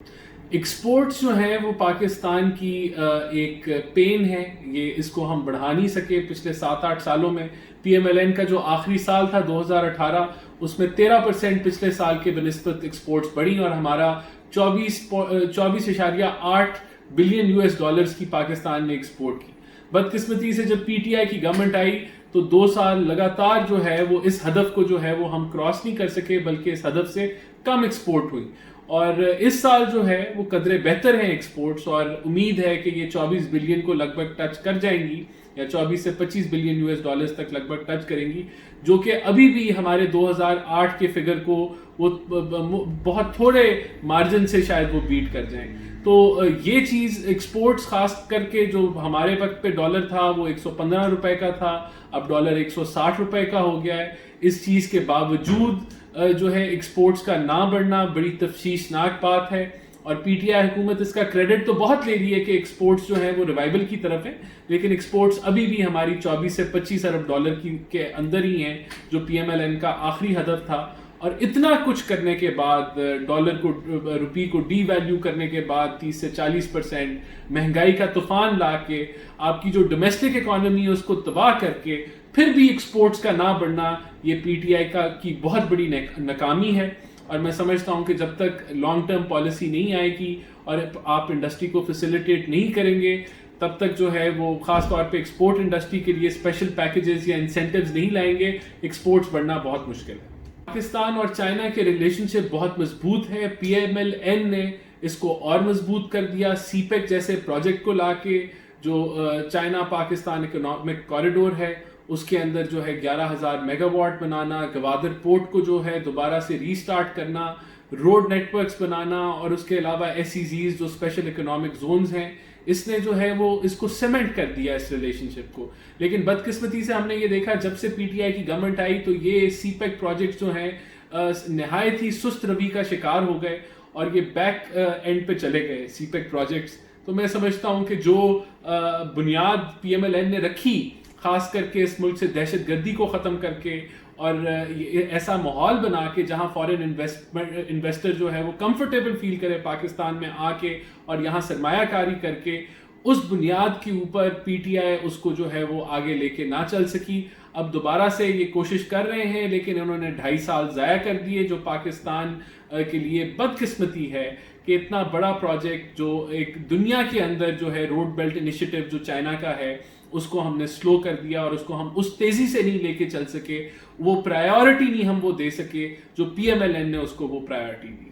Exports جو ہیں وہ پاکستان کی ایک پین ہے، یہ اس کو ہم بڑھا نہیں سکے پچھلے 7-8 سالوں میں۔ پی ایم ایل این کا جو آخری سال تھا 2018، اس میں 13% پچھلے سال کے بنسبت ایکسپورٹس بڑھی، اور ہمارا 24.8 بلین US ڈالرز کی پاکستان نے ایکسپورٹ کی۔ بدقسمتی سے جب پی ٹی آئی کی گورنمنٹ آئی تو 2 سال لگاتار جو ہے وہ اس ہدف کو جو ہے وہ ہم کراس نہیں کر سکے، بلکہ اس ہدف سے کم ایکسپورٹ ہوئی۔ اور اس سال جو ہے وہ قدرے بہتر ہیں ایکسپورٹس، اور امید ہے کہ یہ 24 بلین کو لگ بھگ ٹچ کر جائیں گی، یا 24 سے 25 بلین US ڈالرز تک لگ بھگ ٹچ کریں گی، جو کہ ابھی بھی ہمارے 2008 کے فگر کو وہ بہت تھوڑے مارجن سے شاید وہ بیٹ کر جائیں۔ تو یہ چیز ایکسپورٹس خاص کر کے جو ہمارے وقت پہ ڈالر تھا وہ 115 روپے کا تھا، اب ڈالر 160 روپے کا ہو گیا ہے۔ اس چیز کے باوجود جو ہے ایکسپورٹس کا نہ بڑھنا بڑی تشویشناک بات ہے، اور پی ٹی آئی حکومت اس کا کریڈٹ تو بہت لے رہی ہے کہ ایکسپورٹس جو ہیں وہ ریوائول کی طرف ہے، لیکن ایکسپورٹس ابھی بھی ہماری 24 سے 25 ارب ڈالر کے اندر ہی ہیں، جو پی ایم ایل این کا آخری ہدف تھا۔ اور اتنا کچھ کرنے کے بعد، ڈالر کو روپی کو ڈی ویلیو کرنے کے بعد 30 سے 40% مہنگائی کا طوفان لا کے، آپ کی جو ڈومیسٹک اکانومی ہے اس کو تباہ کر کے، پھر بھی ایکسپورٹس کا نہ بڑھنا، یہ پی ٹی آئی کی بہت بڑی ناکامی ہے۔ اور میں سمجھتا ہوں کہ جب تک لانگ ٹرم پالیسی نہیں آئے گی اور آپ انڈسٹری کو فیسیلیٹیٹ نہیں کریں گے، تب تک جو ہے وہ خاص طور پہ ایکسپورٹ انڈسٹری کے لیے اسپیشل پیکیجز یا انسینٹیوز نہیں لائیں گے، ایکسپورٹس بڑھنا بہت مشکل ہے۔ پاکستان اور چائنا کے ریلیشن شپ بہت مضبوط ہے، پی ایم ایل این نے اس کو اور مضبوط کر دیا، سی پیک جیسے پروجیکٹ کو لا کے، جو چائنا پاکستان اکنامک کوریڈور ہے، اس کے اندر جو ہے 11,000 mega what banana, Gwadar port کو جو ہے دوبارہ سے ری سٹارٹ کرنا، روڈ نیٹ ورکس بنانا، اور اس کے علاوہ ایس ای زیز جو اسپیشل اکنامک زونز ہیں، اس نے جو ہے وہ اس کو سیمنٹ کر دیا اس ریلیشن شپ کو۔ لیکن بدقسمتی سے ہم نے یہ دیکھا جب سے پی ٹی آئی کی گورنمنٹ آئی تو یہ سی پیک پروجیکٹس جو ہیں نہایت ہی سست روی کا شکار ہو گئے، اور یہ بیک اینڈ پہ چلے گئے سی پیک پروجیکٹس۔ تو میں سمجھتا ہوں کہ جو بنیاد پی ایم ایل این نے رکھی، خاص کر کے اس ملک سے دہشت گردی کو ختم کر کے، اور ایسا ماحول بنا کے جہاں فارن انویسٹر جو ہے وہ کمفرٹیبل فیل کرے پاکستان میں آ کے اور یہاں سرمایہ کاری کر کے، اس بنیاد کے اوپر پی ٹی آئی اس کو جو ہے وہ آگے لے کے نہ چل سکی۔ اب دوبارہ سے یہ کوشش کر رہے ہیں، لیکن انہوں نے 2.5 سال ضائع کر دیے، جو پاکستان کے لیے بدقسمتی ہے کہ اتنا بڑا پروجیکٹ جو ایک دنیا کے اندر جو ہے روڈ بیلٹ انیشیٹو جو چائنا کا ہے، اس کو ہم نے سلو کر دیا، اور اس کو ہم اس تیزی سے نہیں لے کے چل سکے، وہ پرائیورٹی نہیں ہم وہ دے سکے جو پی ایم ایل این نے اس کو وہ پرائیورٹی دی۔